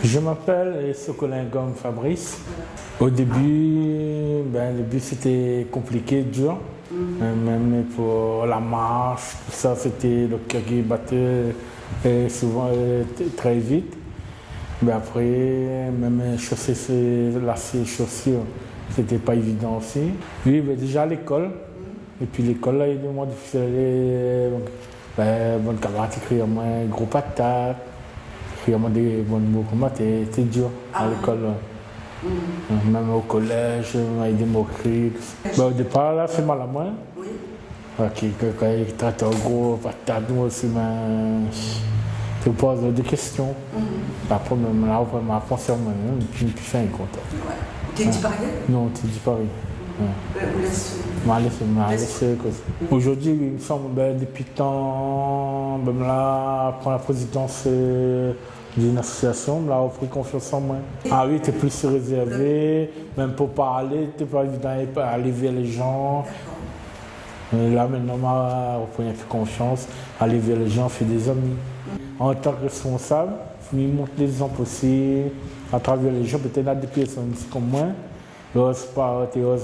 Je m'appelle Sokolingom Fabrice. Au début, c'était compliqué, dur. Même pour la marche, tout ça, c'était le cœur qui battait souvent très vite. Mais après, même chausser ses lacets, chaussures, c'était pas évident aussi. Oui, mais déjà à l'école. Et puis l'école, là, il est moins difficile. Bonne camarade, écrire moins gros patates, écrire moins des bons mots comme ça, c'était dur à l'école. Même au collège, avec des moqueries. Au départ, là, c'est mal à moi. Oui. Quand il traite en gros patates, moi aussi, tu poses des questions. Après, même là, on m'a pensé à moi-même, puis c'est un compte. Tu es du Paris? Non, tu es du Paris. Aujourd'hui, il me semble, depuis le temps, là, prendre la présidence d'une association, là, on a pris confiance en moi. Ah oui, tu es plus réservé, même pour parler, tu n'es pas évident aller vers les gens. Là, maintenant, on prend plus confiance, aller vers les gens, faire des amis. En tant que responsable, il montre l'exemple aussi à travers les gens, peut-être là, des personnes comme moi. Tu oses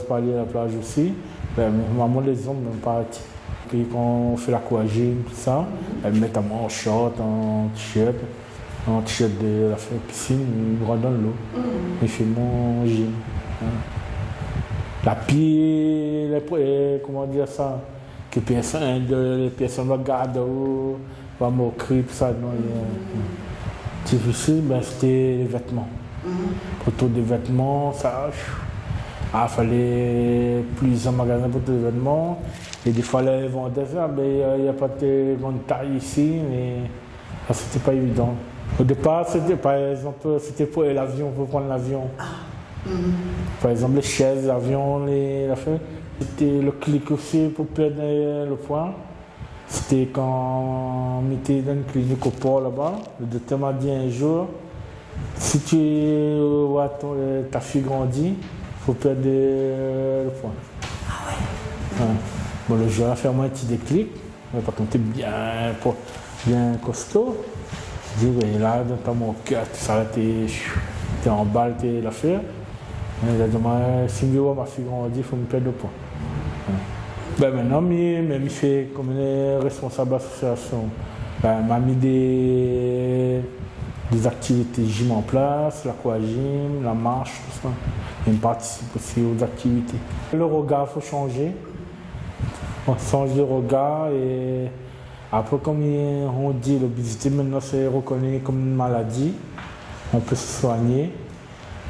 parler à la plage aussi. Maman, les hommes même pas. Puis quand on fait l'aquagym, tout ça, elles mettent à moi en short, en t-shirt de la piscine, ils me rendent dans l'eau. Ils font mon gym. La pire, comment dire ça, que les personnes regardent, va moquer, tout ça. Non, difficile, c'était les vêtements. Autour des vêtements, ça. Il fallait plusieurs magasins pour tous les vêtements. Et des fois, les vendeurs, il n'y a pas de grande taille ici, mais c'était pas évident. Au départ, c'était par exemple, c'était pour l'avion, pour prendre l'avion. Par exemple, les chaises, l'avion, c'était le clic aussi pour perdre le poids. C'était quand on mettait dans une clinique au port là-bas. Le docteur m'a dit un jour, si tu vois ta fille grandir, il faut perdre le poids. Ah ouais. Bon, le jour, a fait un petit déclic, mais par contre, bien costaud. Je dis, oui, là, dans mon cœur, t'es en balle, t'es l'affaire. Il a dit, si je vois ma fille grandir, il faut me perdre le poids. Maintenant, il fait comme responsable d'association. Il m'a mis des activités gym en place, l'aquagym, la marche, tout ça. Il participe aussi aux activités. Le regard, il faut changer. On change de regard et après, comme on dit, l'obésité maintenant c'est reconnu comme une maladie. On peut se soigner.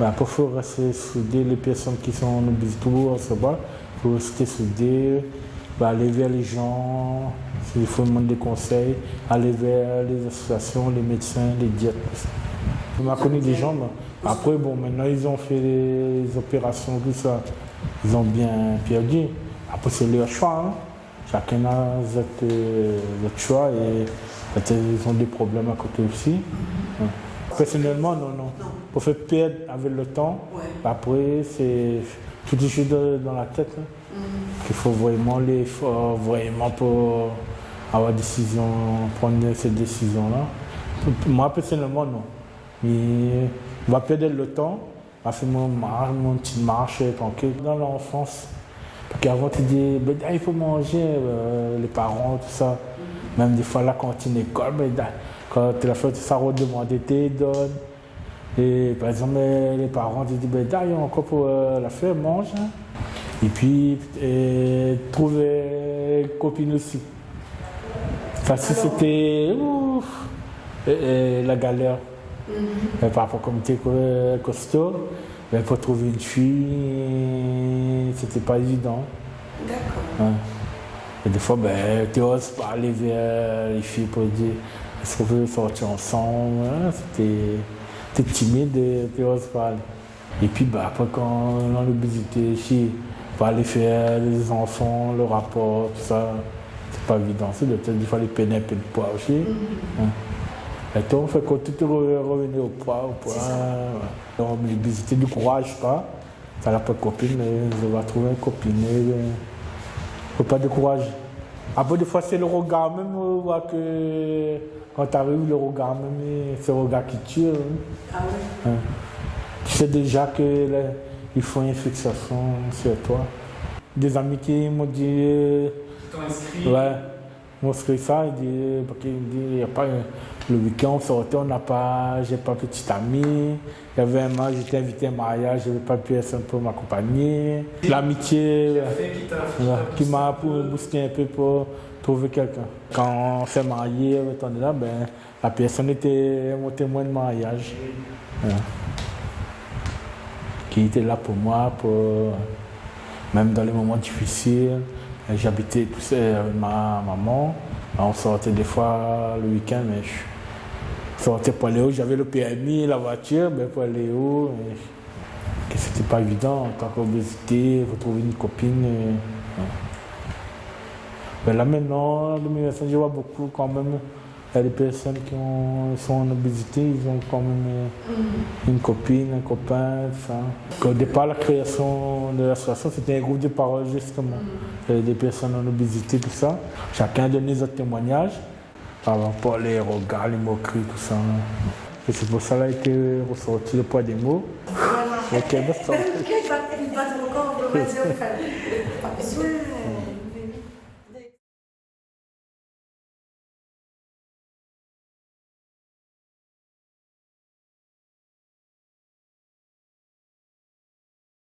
Après, il faut rester soudé les personnes qui sont en obésité. Il faut rester soudé, aller vers les gens, s'il faut demander des conseils, aller vers les associations, les médecins, les diètes. On a connu des gens, après, maintenant ils ont fait des opérations, tout ça, ils ont bien perdu. Après, c'est leur choix. Chacun a votre choix et ils ont des problèmes à côté aussi. Personnellement, non. Pour faire perdre avec le temps, après, c'est tout est juste dans la tête. Qu'il faut vraiment l'effort, vraiment pour avoir prendre cette décision-là. Moi, personnellement, non. Mais on va perdre le temps, on va faire mon petite marche tranquille dans l'enfance. Parce qu'avant, tu dis, il faut manger, les parents, tout ça. Même des fois, la cantine école, quand tu as fait ça, redemander, tu donnes. Et par exemple, les parents te disent, il y a encore pour la faire, mange. Et puis, trouver une copine aussi. Parce que c'était la galère. Par rapport comme tu es costaud, pour trouver une fille, c'était pas évident. D'accord. Et des fois, tu n'oses pas aller vers les filles pour dire est-ce qu'on peut sortir ensemble. T'es timide, tu n'oses pas aller. Et puis, après, quand on a l'obésité ici, pour aller faire les enfants, le rapport, tout ça, c'est pas évident. C'est peut-être des fois les peiner un peu de poids aussi. Et toi, on fait quand tout revenir au poids. Donc, l'obésité ne courage pas. Ça n'a pas de copine, mais je vais trouver une copine. Il ne faut pas décourager. Après, des fois, c'est le regard même, que quand tu arrives, le regard même, c'est le regard qui tue. Ah ouais. Tu sais déjà qu'ils font une fixation sur toi. Des amis qui m'ont dit. T'ont inscrit. Ouais, m'ont inscrit ça. Parce qu'il dit, il n'y a pas. Le week-end, on sortait, j'ai pas petite amie. Il y avait un match, j'étais invité à un mariage, je n'avais pas personne pour m'accompagner. L'amitié qui m'a boosté un peu pour trouver quelqu'un. Quand on s'est marié, on est là, la personne était mon témoin de mariage. Ouais. Qui était là pour moi, même dans les moments difficiles. J'habitais tout seul avec ma maman. On sortait des fois le week-end, mais je sortais pour aller où, j'avais le permis, la voiture, pour aller où. C'était pas évident en tant qu'obésité, retrouver une copine. Mais là maintenant, je vois beaucoup quand même. Il y a des personnes qui sont en obésité, ils ont quand même une copine, un copain, tout ça. Au départ, la création de l'association, c'était un groupe de parole justement. Il y avait des personnes en obésité, tout ça. Chacun donnait son témoignage par rapport aux regards, les moqueries, tout ça. Et c'est pour ça qu'il a été ressorti le poids des mots. Voilà. Ok, il va te encore, pas besoin.